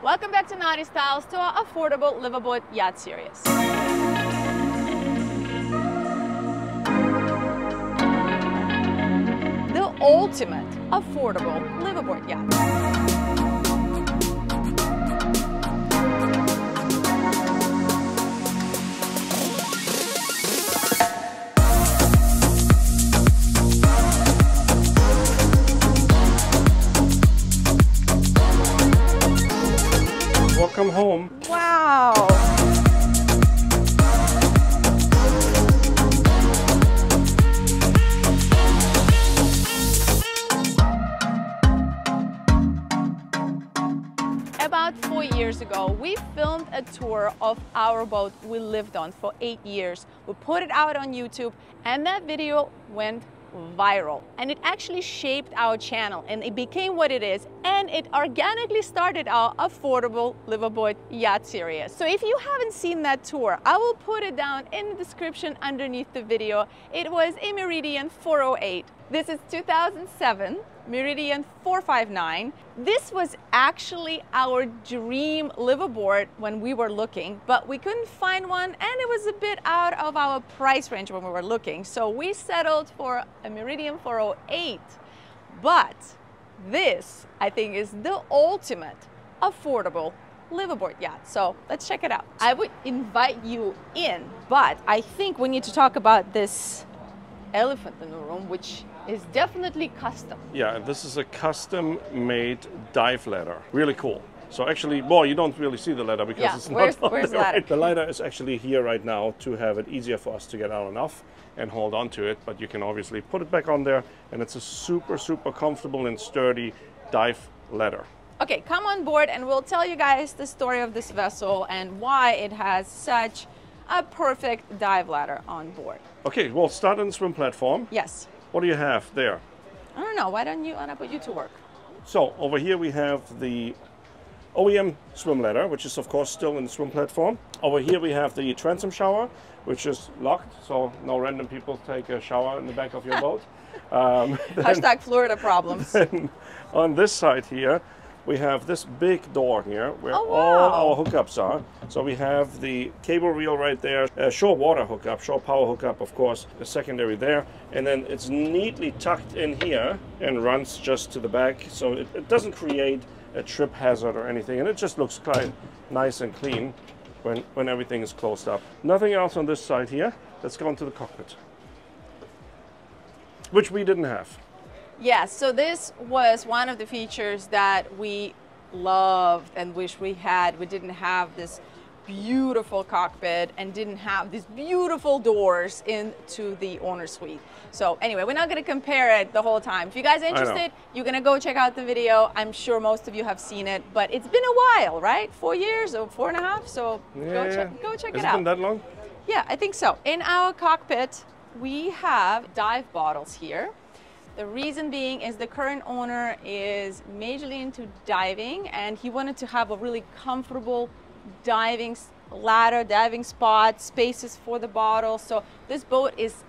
Welcome back to Naughty Styles, to our affordable liveaboard yacht series. The ultimate affordable liveaboard yacht. Welcome home. Wow. About 4 years ago, we filmed a tour of our boat we lived on for 8 years. We put it out on YouTube, and that video went viral, and it actually shaped our channel, and it became what it is, and it organically started our affordable liveaboard yacht series. So if you haven't seen that tour, I will put it down in the description underneath the video. It was a Meridian 408. This is 2007 Meridian 459. This was actually our dream liveaboard when we were looking, but we couldn't find one, and it was a bit out of our price range when we were looking. So we settled for a Meridian 408. But this, I think, is the ultimate affordable liveaboard yacht. So let's check it out. I would invite you in, but I think we need to talk about this elephant in the room, which is definitely custom. Yeah, this is a custom-made dive ladder. Really cool. So actually, well, you don't really see the ladder because it's not on where's the there, ladder? right? The ladder is actually here right now to have it easier for us to get out and off and hold on to it. But you can obviously put it back on there, and it's a super, super comfortable and sturdy dive ladder. Okay, come on board and we'll tell you guys the story of this vessel and why it has such a perfect dive ladder on board. Okay, we'll start on the swim platform. Yes. What do you have there? I don't know. Why don't I put you to work? So over here we have the OEM swim ladder, which is of course still in the swim platform. Over here we have the transom shower, which is locked, so no random people take a shower in the back of your boat. Hashtag Florida problems. On this side here, we have this big door here where Oh, wow. all our hookups are. So we have the cable reel right there, shore water hookup, shore power hookup, of course, the secondary there. And then it's neatly tucked in here and runs just to the back. So it doesn't create a trip hazard or anything. And it just looks quite nice and clean when everything is closed up. Nothing else on this side here. Let's go into the cockpit, which we didn't have. Yes, so this was one of the features that we loved and wish we had. We didn't have this beautiful cockpit and didn't have these beautiful doors into the owner suite. So anyway, we're not going to compare it the whole time. If you guys are interested, you're going to go check out the video. I'm sure most of you have seen it, but it's been a while, right? 4 years or 4.5. So Yeah. go check it Has it out. been that long? Yeah, I think so. In our cockpit, we have dive bottles here. The reason being is the current owner is majorly into diving, and he wanted to have a really comfortable diving ladder, diving spot, spaces for the bottle. So this boat is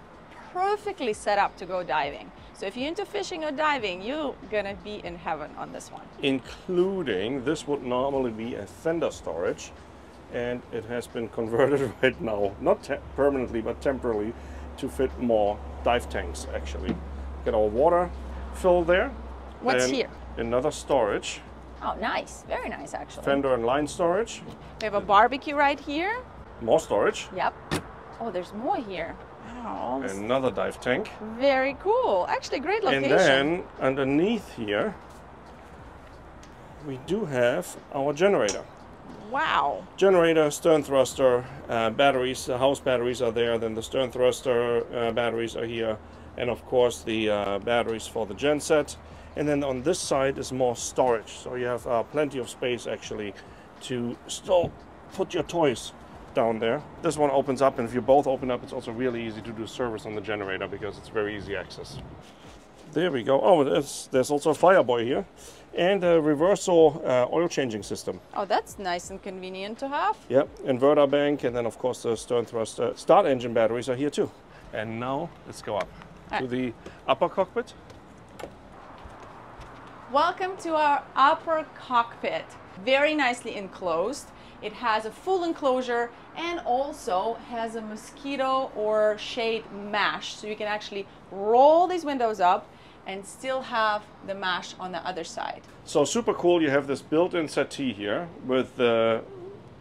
perfectly set up to go diving. So if you're into fishing or diving, you're gonna be in heaven on this one. Including, this would normally be a fender storage, and it has been converted right now, not permanently, but temporarily, to fit more dive tanks, actually. Get our water fill there. What's and here? Another storage. Oh, nice. Very nice, actually. Fender and line storage. We have a barbecue right here. More storage. Yep. Oh, there's more here. Wow. Another dive tank. Very cool. Actually, great location. And then underneath here, we do have our generator. Wow. Generator, stern thruster, batteries, the house batteries are there, then the stern thruster batteries are here, and of course the batteries for the genset. And then on this side is more storage, so you have plenty of space actually to still put your toys down there. This one opens up, and if you both open up, it's also really easy to do service on the generator because it's very easy access. There we go. Oh, there's also a Fireboy here, and a reversal oil changing system. Oh, that's nice and convenient to have. Yep, inverter bank, and then of course the stern thruster start engine batteries are here too. And now let's go up to the upper cockpit. Welcome to our upper cockpit. Very nicely enclosed. It has a full enclosure and also has a mosquito or shade mesh, so you can actually roll these windows up and still have the mesh on the other side. So super cool. You have this built-in settee here with the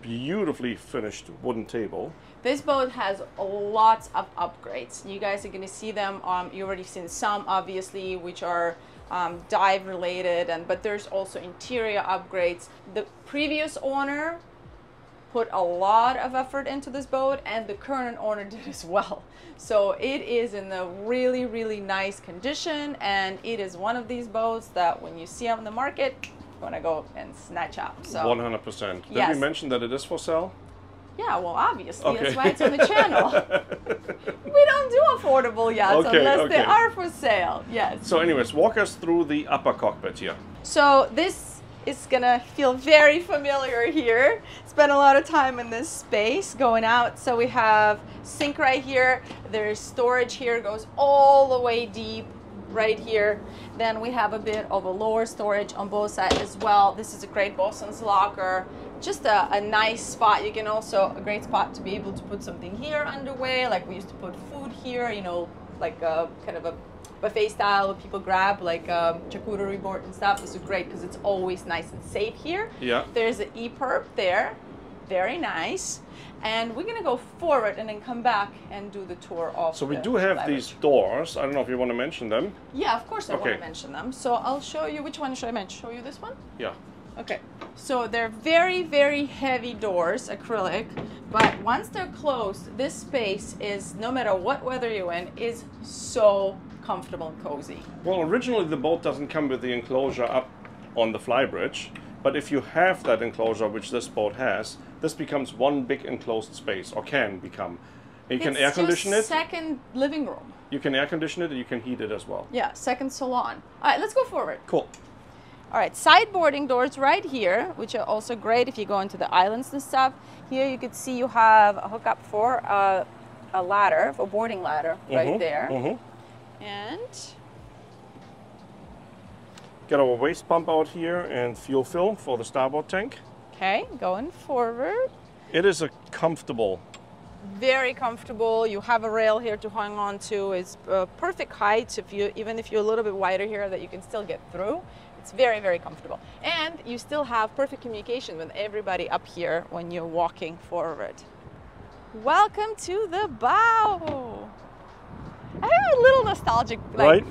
beautifully finished wooden table. This boat has lots of upgrades. You guys are going to see them. You already seen some, obviously, which are dive related, but there's also interior upgrades. The previous owner put a lot of effort into this boat, and the current owner did as well. So it is in a really, really nice condition, and it is one of these boats that when you see on the market, you want to go and snatch up. So 100%. Did yes. we mention that it is for sale? Yeah, well, obviously, okay. That's why it's on the channel. We don't do affordable yachts unless they are for sale, yes. So anyways, walk us through the upper cockpit here. So this is gonna feel very familiar here. Spent a lot of time in this space going out. So we have sink right here. There's storage here, goes all the way deep right here. Then we have a bit of a lower storage on both sides as well. This is a great bosun's locker. Just a nice spot. You can also, a great spot to be able to put something here underway, like we used to put food here, you know, like a kind of a buffet style where people grab like a charcuterie board and stuff. This is great because it's always nice and safe here. Yeah. There's an e-perp there, very nice. And we're gonna go forward and then come back and do the tour of. So we do have these doors. I don't know if you want to mention them. Yeah, of course I want to mention them. So I'll show you, which one should I mention? Show you this one? Yeah. Okay, so they're very, very heavy doors, acrylic, but once they're closed, this space is, no matter what weather you're in, is so comfortable and cozy. Well, originally the boat doesn't come with the enclosure up on the flybridge, but if you have that enclosure, which this boat has, this becomes one big enclosed space, or can become. You can air condition it. Second living room. You can air condition it and you can heat it as well. Yeah, second salon. All right, let's go forward. Cool. All right, sideboarding doors right here, which are also great if you go into the islands and stuff. Here you could see you have a hookup for a ladder, for boarding ladder right there. And got our waste pump out here and fuel fill for the starboard tank. okay, going forward. It is a comfortable. Very comfortable. You have a rail here to hang on to. It's perfect height, even if you're a little bit wider here, that you can still get through. It's very, very comfortable. And you still have perfect communication with everybody up here when you're walking forward. Welcome to the bow. I have a little nostalgic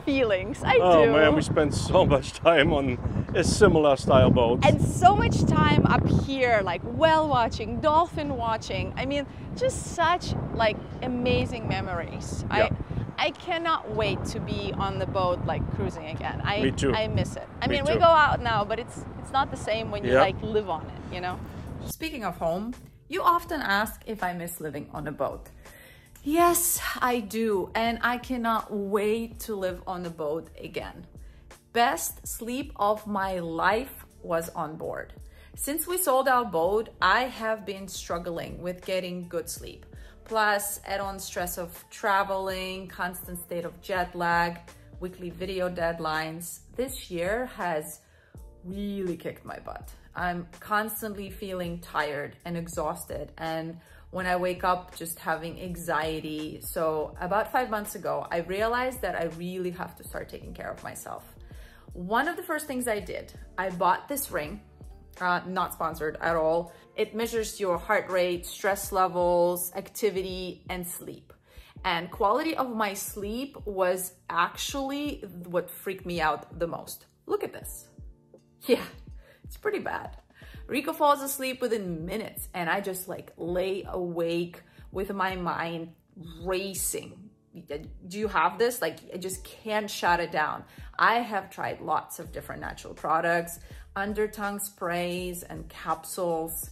feelings. I do. Oh man, we spent so much time on a similar style boat. And so much time up here, like whale watching, dolphin watching. I mean, just such like amazing memories. Yeah. I cannot wait to be on the boat like cruising again. Me too. I miss it. I mean, too. we go out now, but it's not the same when you like live on it, you know? Speaking of home, you often ask if I miss living on a boat. Yes, I do, and I cannot wait to live on a boat again. Best sleep of my life was on board. Since we sold our boat, I have been struggling with getting good sleep. Plus, add-on stress of traveling, constant state of jet lag, weekly video deadlines. This year has really kicked my butt. I'm constantly feeling tired and exhausted, and when I wake up, just having anxiety. So about 5 months ago, I realized that I really have to start taking care of myself. One of the first things I did, I bought this ring, not sponsored at all. It measures your heart rate, stress levels, activity, and sleep. And quality of my sleep was actually what freaked me out the most. Look at this. Yeah, it's pretty bad. Rico falls asleep within minutes, and I just like lay awake with my mind racing. Do you have this? Like, I just can't shut it down. I have tried lots of different natural products, undertongue sprays and capsules.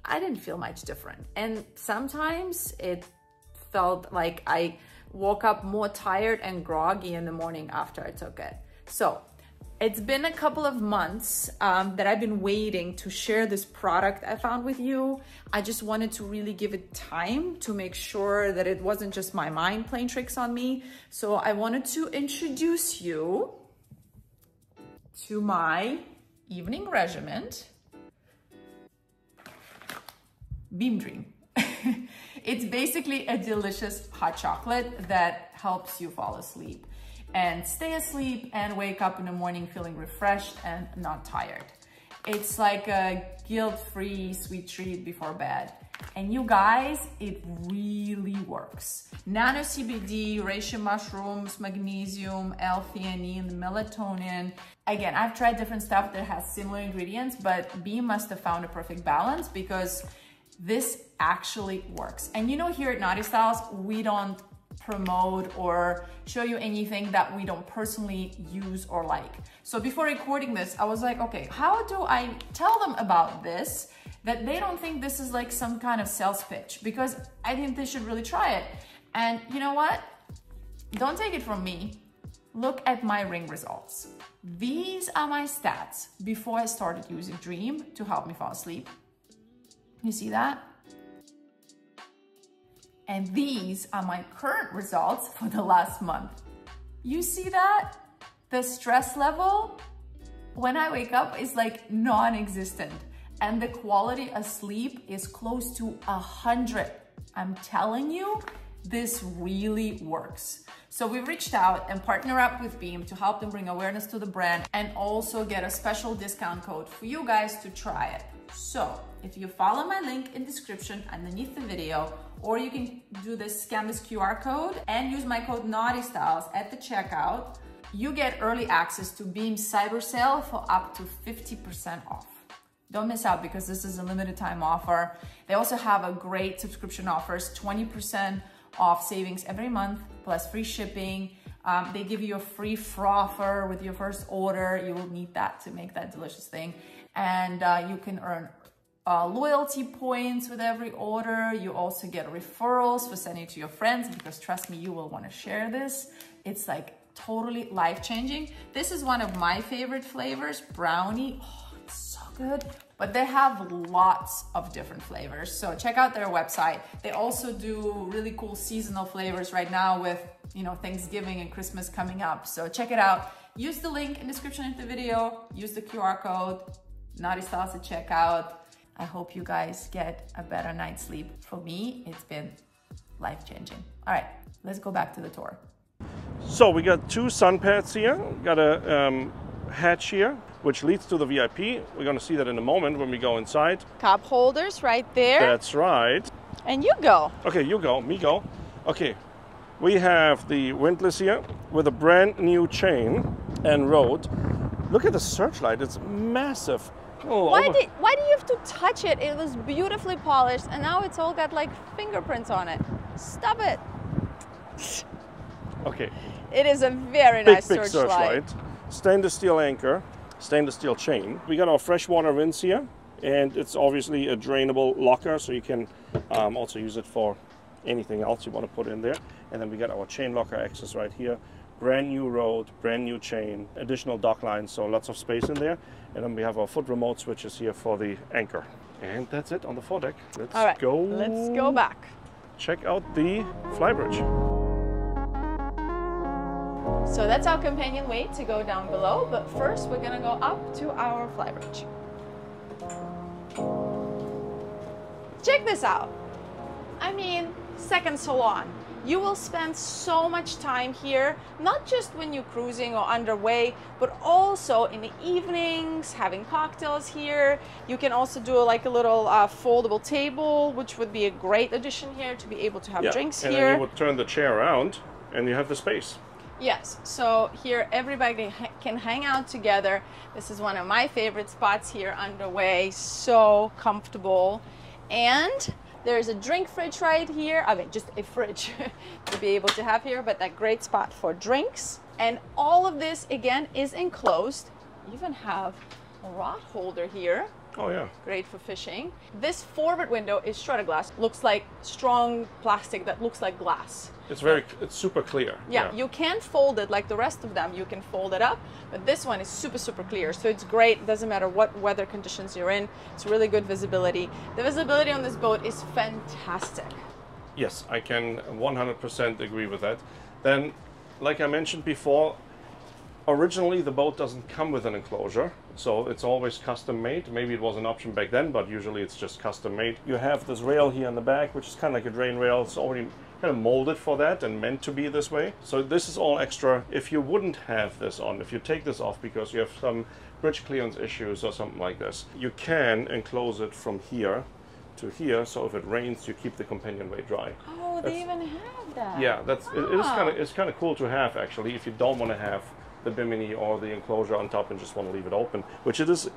I didn't feel much different. And sometimes it felt like I woke up more tired and groggy in the morning after I took it. So it's been a couple of months that I've been waiting to share this product I found with you. I just wanted to really give it time to make sure that it wasn't just my mind playing tricks on me. So I wanted to introduce you to my evening regimen. Beam Dream. It's basically a delicious hot chocolate that helps you fall asleep and stay asleep and wake up in the morning feeling refreshed and not tired. It's like a guilt-free sweet treat before bed. And you guys, it really works. Nano CBD, reishi mushrooms, magnesium, L-theanine, melatonin. Again, I've tried different stuff that has similar ingredients, but Beam must have found a perfect balance because this actually works. And you know, here at Naughty Styles, we don't promote or show you anything that we don't personally use or like. So before recording this, I was like, okay, how do I tell them about this that they don't think this is like some kind of sales pitch? Because I think they should really try it. And you know what? Don't take it from me. Look at my ring results. These are my stats before I started using Dream to help me fall asleep. You see that? And these are my current results for the last month. You see that? The stress level when I wake up is like non-existent, and the quality of sleep is close to 100. I'm telling you, this really works. So we reached out and partnered up with Beam to help them bring awareness to the brand and also get a special discount code for you guys to try it. So if you follow my link in description underneath the video, or you can do this, scan this QR code and use my code Naughty Styles at the checkout, you get early access to Beam's cyber sale for up to 50% off. Don't miss out because this is a limited time offer. They also have a great subscription offers, 20% off savings every month, plus free shipping. They give you a free frother with your first order. You will need that to make that delicious thing. And you can earn loyalty points with every order. You also get referrals for sending it to your friends because trust me, you will want to share this. It's like totally life-changing. This is one of my favorite flavors, brownie. Oh, it's so good. But they have lots of different flavors. So check out their website. They also do really cool seasonal flavors right now with, you know, Thanksgiving and Christmas coming up. So check it out. Use the link in the description of the video. Use the QR code, Naughty Styles at checkout. I hope you guys get a better night's sleep. For me, it's been life-changing. All right, let's go back to the tour. So we got two sun pads here. We got a hatch here, which leads to the VIP. We're gonna see that in a moment when we go inside. Cup holders right there. That's right. And you go. Okay, you go, me go. Okay, we have the windlass here with a brand new chain and rod. Look at the searchlight, it's massive. Why do you have to touch it? It was beautifully polished and now it's all got like fingerprints on it. Stop it. Okay. It is a very nice searchlight. Stainless steel anchor, stainless steel chain. We got our freshwater rinse here, and it's obviously a drainable locker, so you can also use it for anything else you want to put in there. And then we got our chain locker access right here. Brand new rod, brand new chain, additional dock lines, so lots of space in there. And then we have our foot remote switches here for the anchor. And that's it on the foredeck. Let's go. Let's go back. Check out the flybridge. So that's our companion way to go down below, but first we're gonna go up to our flybridge. Check this out. I mean, second salon. You will spend so much time here, not just when you're cruising or underway, but also in the evenings, having cocktails here. You can also do like a little foldable table, which would be a great addition here to be able to have drinks here. And then you would turn the chair around and you have the space. Yes, so here everybody can hang out together. This is one of my favorite spots here underway, so comfortable. And there's a drink fridge right here. I mean, just a fridge to be able to have here, but that great spot for drinks. And all of this, again, is enclosed. You even have a rod holder here. Oh yeah. Great for fishing. This forward window is shredder glass. Looks like strong plastic that looks like glass. It's super clear. Yeah, you can fold it like the rest of them. You can fold it up, but this one is super clear. So it's great. It doesn't matter what weather conditions you're in. It's really good visibility. The visibility on this boat is fantastic. Yes, I can 100% agree with that. Then, like I mentioned before, originally the boat doesn't come with an enclosure. So it's always custom made. Maybe it was an option back then, but usually it's just custom made. You have this rail here in the back, which is kind of like a drain rail. It's already kind of molded for that and meant to be this way. So this is all extra. If you wouldn't have this on, if you take this off because you have some bridge clearance issues or something like this, you can enclose it from here to here, so if it rains you keep the companionway dry. Oh, they even have that. Yeah, it's kind of cool to have, actually, if you don't want to have the bimini or the enclosure on top and just want to leave it open, which it is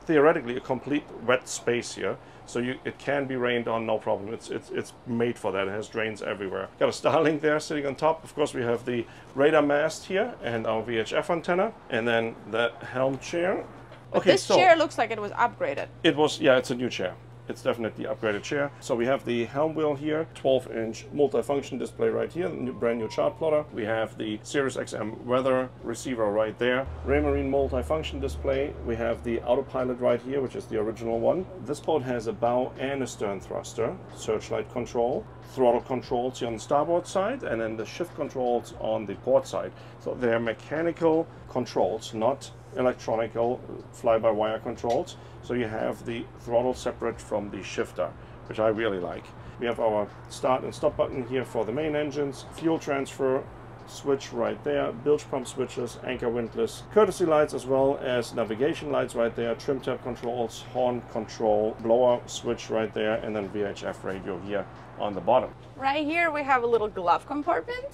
theoretically a complete wet space here, so it can be rained on, no problem. It's made for that. It has drains everywhere. Got a Starlink there sitting on top. Of course, we have the radar mast here and our VHF antenna, and then the helm chair. But this chair looks like it was upgraded. It was, yeah, it's a new chair. It's definitely upgraded chair. So we have the helm wheel here, 12-inch multifunction display right here, brand new chart plotter. We have the Sirius XM weather receiver right there, Raymarine multifunction display. We have the autopilot right here, which is the original one. This boat has a bow and a stern thruster, searchlight control, throttle controls here on the starboard side, and then the shift controls on the port side. So they're mechanical controls, not electronical fly-by-wire controls. So you have the throttle separate from the shifter, which I really like. We have our start and stop button here for the main engines, fuel transfer switch right there, bilge pump switches, anchor windlass, courtesy lights as well as navigation lights right there, trim tab controls, horn control, blower switch right there, and then VHF radio here on the bottom. Right here we have a little glove compartment.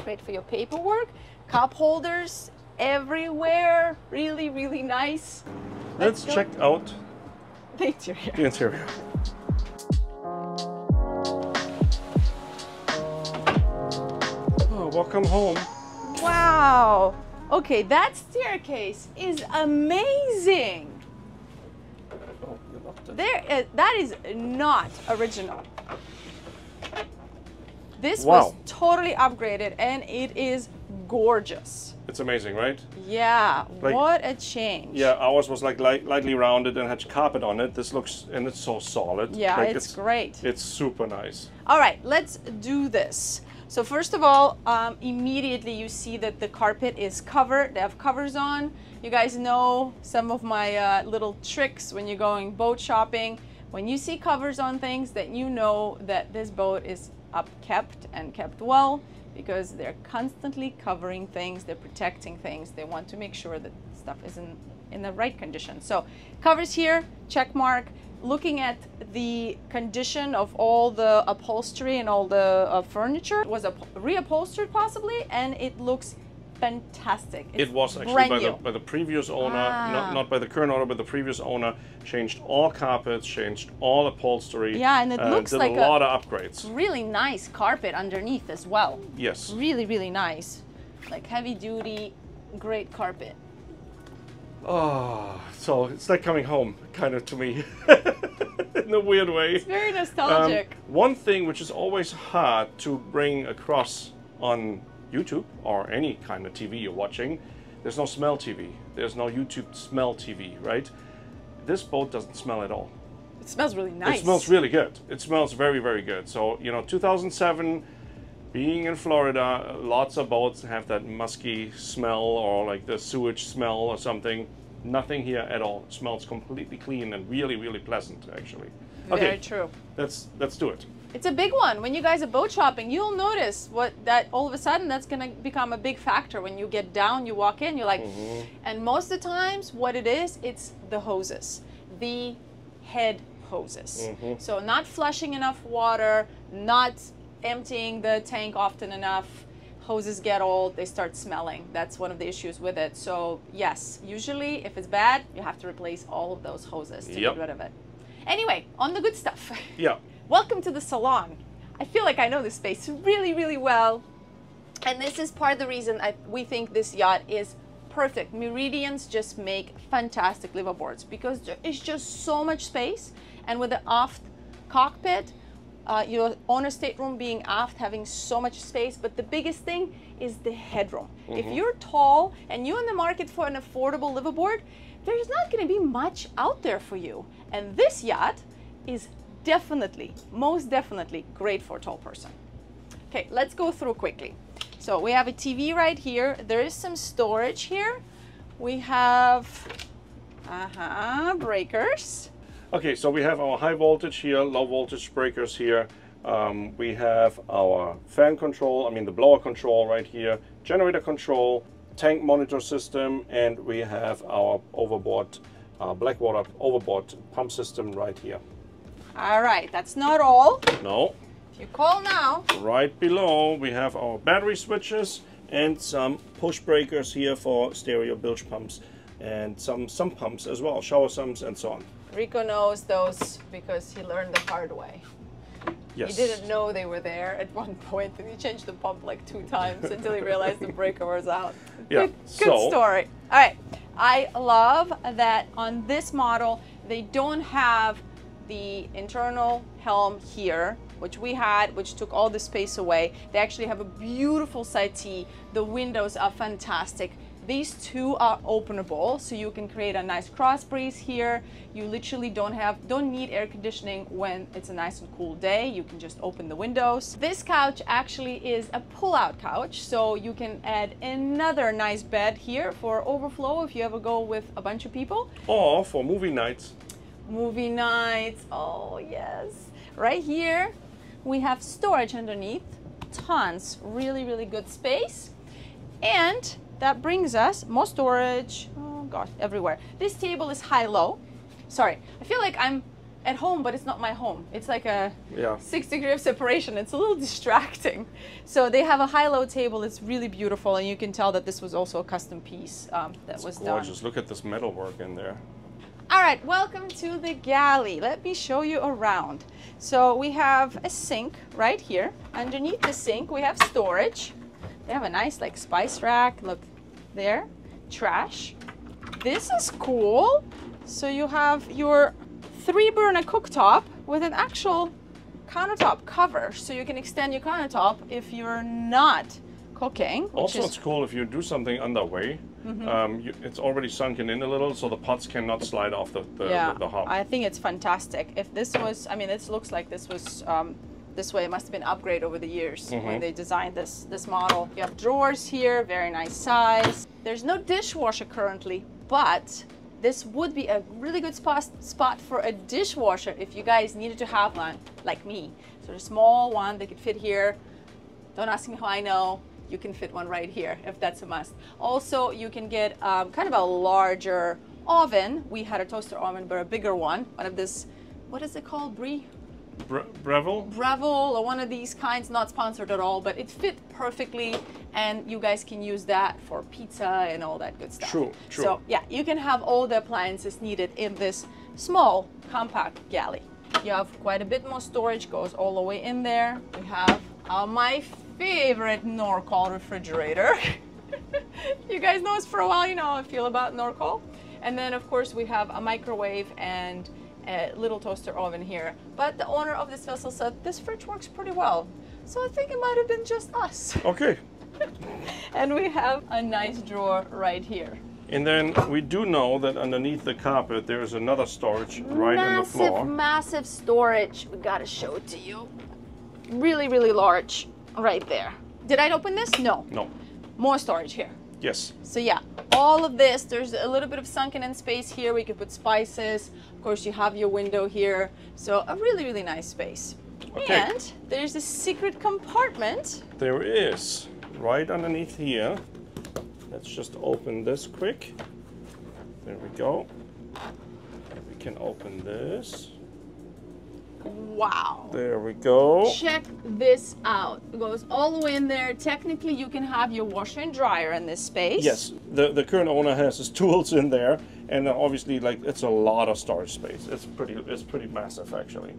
Great for your paperwork. Cup holders everywhere. Really, really nice. Let's check out the interior. The interior. Oh, welcome home. Wow. Okay, that staircase is amazing. Oh, you loved it. That is not original. This Wow. was totally upgraded and it is gorgeous. It's amazing, right? Yeah, Like, what a change. Yeah, ours was like lightly rounded and had carpet on it. This looks, and it's so solid. Yeah, like it's great. It's super nice. All right, let's do this. So first of all, immediately you see that the carpet is covered. They have covers on. You guys know some of my little tricks when you're going boat shopping. When you see covers on things, that you know that this boat is upkept and kept well, because they're constantly covering things, they're protecting things, they want to make sure that stuff is in the right condition. So covers here, check mark. Looking at the condition of all the upholstery and all the furniture, it was reupholstered possibly, and it looks fantastic. It was actually by the previous owner, not by the current owner, but the previous owner changed all carpets, changed all upholstery. Yeah, and it looks like a lot of upgrades. Really nice carpet underneath as well. Yes. Really, really nice. Like heavy duty, great carpet. Oh, so it's like coming home, kind of, to me, in a weird way. It's very nostalgic. One thing which is always hard to bring across on YouTube or any kind of TV you're watching, there's no smell TV. There's no YouTube smell TV, right? This boat doesn't smell at all. It smells really nice. It smells really good. It smells very, very good. So, you know, 2007, being in Florida, lots of boats have that musky smell or like the sewage smell or something. Nothing here at all. It smells completely clean and really, really pleasant, actually. Very true. Let's do it. It's a big one. When you guys are boat shopping, you'll notice that all of a sudden that's going to become a big factor. When you get down, you walk in, you're like, and most of the times what it is, it's the hoses, the head hoses. So not flushing enough water, not emptying the tank often enough. Hoses get old, they start smelling. That's one of the issues with it. So yes, usually if it's bad, you have to replace all of those hoses to get rid of it. Anyway, on the good stuff. Yeah. Welcome to the salon. I feel like I know this space really, really well. And this is part of the reason we think this yacht is perfect. Meridians just make fantastic liveaboards because there is just so much space. And with the aft cockpit, your owner's stateroom being aft, having so much space, but the biggest thing is the headroom. If you're tall and you're in the market for an affordable liveaboard, there's not going to be much out there for you. And this yacht is definitely, most definitely great for a tall person. Okay, let's go through quickly. So we have a TV right here. There is some storage here. we have breakers. Okay, so we have our high voltage here, low voltage breakers here. We have our fan control, I mean the blower control right here, generator control, tank monitor system, and we have our overboard, Blackwater overboard pump system right here. All right, that's not all. No. If you call now. Right below we have our battery switches and some push breakers here for stereo bilge pumps and some sump pumps as well, shower sumps and so on. Rico knows those because he learned the hard way. Yes. He didn't know they were there at one point, and he changed the pump like 2 times until he realized the breaker was out. Yeah. Good story. All right. I love that on this model, they don't have the internal helm here, which we had, which took all the space away. They actually have a beautiful settee. The windows are fantastic. These two are openable, so you can create a nice cross breeze here. You literally don't need air conditioning when it's a nice and cool day. You can just open the windows. This couch actually is a pull-out couch, so you can add another nice bed here for overflow if you ever go with a bunch of people. Or for movie nights. Movie nights, oh yes. Right here, we have storage underneath, tons, really, really good space. And that brings us more storage, oh gosh, everywhere. This table is high-low. Sorry, I feel like I'm at home, but it's not my home. It's like a 6 degree of separation. It's a little distracting. So they have a high-low table. It's really beautiful, and you can tell that this was also a custom piece that was done. Gorgeous. Look at this metal work in there. All right, welcome to the galley. Let me show you around. So we have a sink right here. Underneath the sink, we have storage. They have a nice like spice rack. Look there, trash. This is cool. So you have your 3-burner cooktop with an actual countertop cover. So you can extend your countertop if you're not cooking. Also, it's cool if you do something underway. It's already sunken in a little, so the pots cannot slide off the hob. I think it's fantastic. If this was, I mean, this looks like this was this way. It must have been an upgrade over the years when they designed this model. You have drawers here, very nice size. There's no dishwasher currently, but this would be a really good spot for a dishwasher if you guys needed to have one, like me. So a small one that could fit here. Don't ask me how I know. You can fit one right here if that's a must. Also, you can get kind of a larger oven. We had a toaster oven, but a bigger one. One of this, what is it called, Brie? Breville? Breville, or one of these kinds, not sponsored at all, but it fit perfectly, and you guys can use that for pizza and all that good stuff. True, true. So yeah, you can have all the appliances needed in this small, compact galley. You have quite a bit more storage, goes all the way in there. We have my favorite Norcold refrigerator. You guys know us for a while, you know how I feel about Norcold. And then of course we have a microwave and a little toaster oven here. But the owner of this vessel said this fridge works pretty well. So I think it might have been just us. Okay. And we have a nice drawer right here. And then we do know that underneath the carpet there is another storage right in the floor. Massive storage. We gotta show it to you. Really, really large right there. Did I open this? No. No. More storage here. Yes. So yeah, all of this, there's a little bit of sunken in space here. We could put spices. Of course, you have your window here. So a really, really nice space. Okay. And there's a secret compartment. There is, right underneath here. Let's just open this quick. There we go. We can open this. Wow. There we go. Check this out. It goes all the way in there. Technically, you can have your washer and dryer in this space. Yes, the current owner has his tools in there, and obviously, like, it's a lot of storage space. It's pretty massive, actually.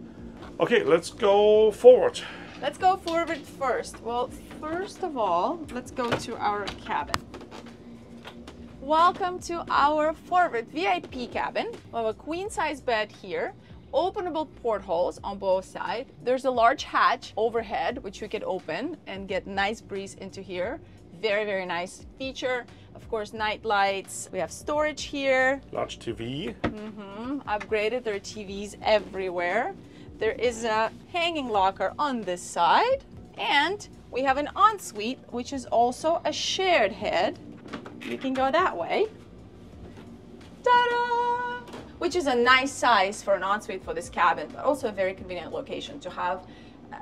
Okay, let's go forward. Let's go forward first. Well, first of all, let's go to our cabin. Welcome to our forward VIP cabin. We have a queen-size bed here. Openable portholes on both sides. There's a large hatch overhead, which we could open and get nice breeze into here. Very, very nice feature. Of course, night lights. We have storage here. Large TV. Upgraded. There are TVs everywhere. There is a hanging locker on this side. And we have an ensuite, which is also a shared head. You can go that way. Ta-da! Which is a nice size for an ensuite for this cabin, but also a very convenient location to have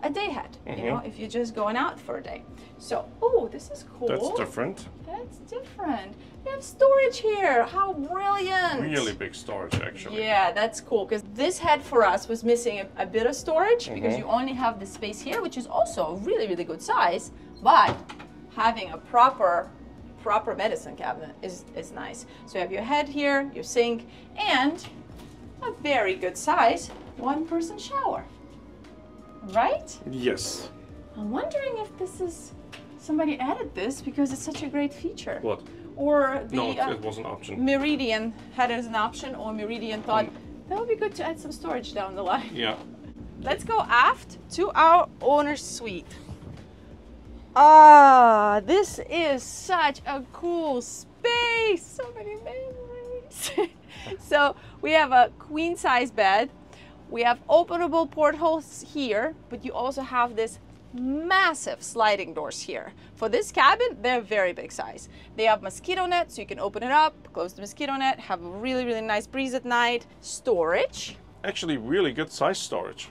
a day head, you know, if you're just going out for a day. So, oh, this is cool. That's different. That's different. We have storage here. How brilliant. Really big storage, actually. Yeah, that's cool, because this head for us was missing a bit of storage because you only have the space here, which is also a really, really good size, but having a proper medicine cabinet is nice. So you have your head here, your sink, and a very good size one-person shower, right? Yes. I'm wondering if this is, somebody added this because it's such a great feature. What? Or the No, it was an option. Meridian had it as an option, or Meridian thought that would be good to add some storage down the line. Yeah. Let's go aft to our owner's suite. Ah, this is such a cool space. So many memories. So we have a queen size bed. We have openable portholes here, but you also have this massive sliding doors here. For this cabin, they're very big size. They have mosquito net, so you can open it up, close the mosquito net, have a really, really nice breeze at night. Storage. Actually, really good size storage.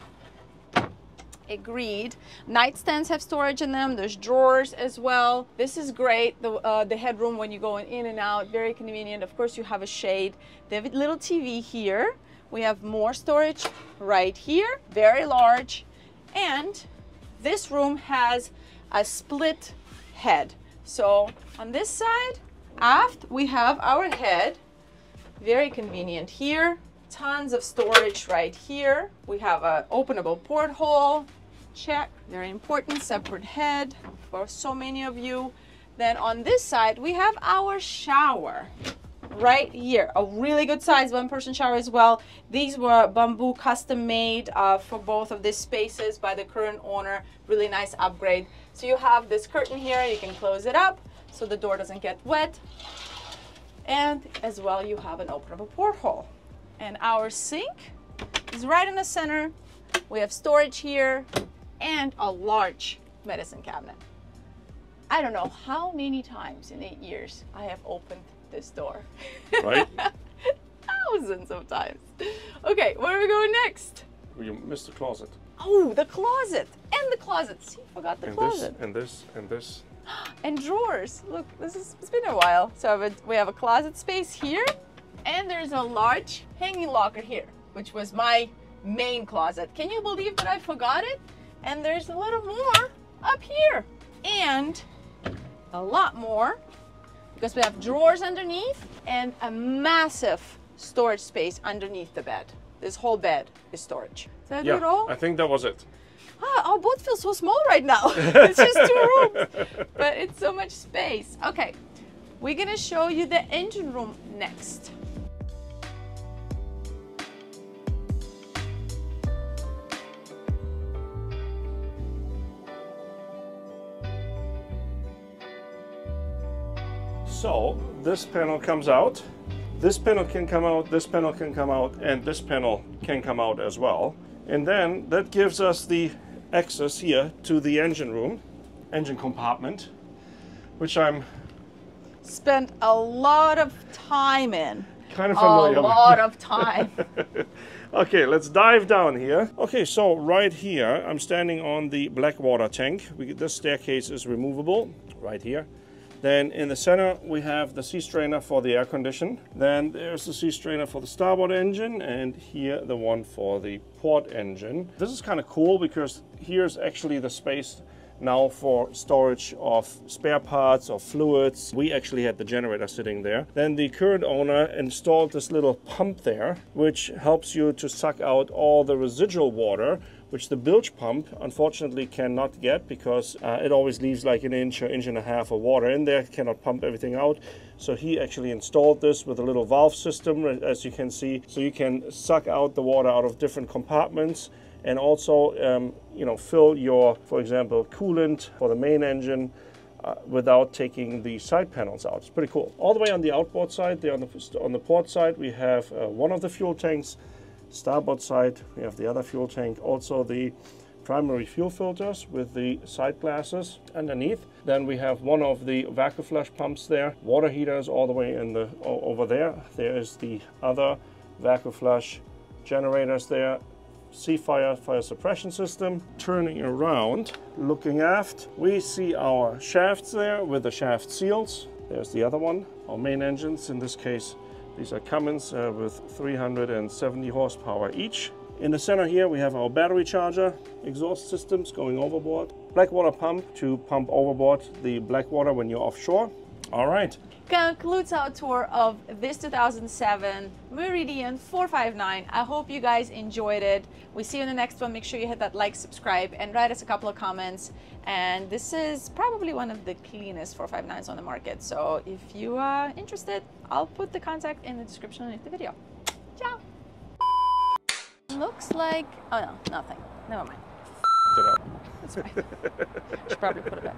Agreed. Nightstands have storage in them. There's drawers as well. This is great. The headroom when you're going in and out, very convenient. Of course, you have a shade. They have a little TV here. We have more storage right here, very large. And this room has a split head. So on this side, aft, we have our head. Very convenient here. Tons of storage right here. We have an openable porthole. Check, very important, separate head for so many of you. Then on this side, we have our shower right here. A really good size one-person shower as well. These were bamboo custom made for both of these spaces by the current owner. Really nice upgrade. So you have this curtain here, you can close it up so the door doesn't get wet. And as well, you have an openable porthole. And our sink is right in the center. We have storage here and a large medicine cabinet. I don't know how many times in 8 years I have opened this door. Right? Thousands of times. Okay, where are we going next? You missed the closet. Oh, the closet. And the closet. See, forgot the closet. And this, and this. And drawers. Look, it's been a while. So we have a closet space here. And there's a large hanging locker here, which was my main closet. Can you believe that I forgot it? And there's a little more up here. And a lot more, because we have drawers underneath and a massive storage space underneath the bed. This whole bed is storage. Is that good all? I think that was it. Ah, our boat feels so small right now. It's just 2 rooms, but it's so much space. Okay, we're gonna show you the engine room next. So this panel comes out, this panel can come out, this panel can come out, and this panel can come out as well. And then that gives us the access here to the engine room, engine compartment, which I'm Spent a lot of time in. kind of familiar with. A lot of time. Okay, let's dive down here. Okay, so right here, I'm standing on the black water tank. This staircase is removable, right here. Then in the center, we have the sea strainer for the air condition. Then there's the sea strainer for the starboard engine, and here the one for the port engine. This is kind of cool because here's actually the space now for storage of spare parts or fluids. We actually had the generator sitting there. Then the current owner installed this little pump there, which helps you to suck out all the residual water, which the bilge pump unfortunately cannot get because it always leaves like an inch or inch and a half of water in there, cannot pump everything out. So he actually installed this with a little valve system, as you can see, so you can suck out the water out of different compartments and also fill your, for example, coolant for the main engine without taking the side panels out. It's pretty cool. All the way on the outboard side, there on the port side, we have one of the fuel tanks. Starboard side, we have the other fuel tank, also the primary fuel filters with the side glasses underneath. Then we have one of the vacuum flush pumps there, water heaters all the way in the over there. There is the other vacuum flush generators there, fire suppression system. Turning around, looking aft, we see our shafts there with the shaft seals. There's the other one, our main engines. In this case, these are Cummins with 370 horsepower each. In the center here, we have our battery charger, exhaust systems going overboard, black water pump to pump overboard the black water when you're offshore. All right. Concludes our tour of this 2007 Meridian 459. I hope you guys enjoyed it. We see you in the next one. Make sure you hit that like, subscribe, and write us a couple of comments. And this is probably one of the cleanest 459s on the market. So if you are interested, I'll put the contact in the description underneath the video. Ciao. Looks like, oh no, nothing. Never mind. It up. That's fine. Should probably put it back.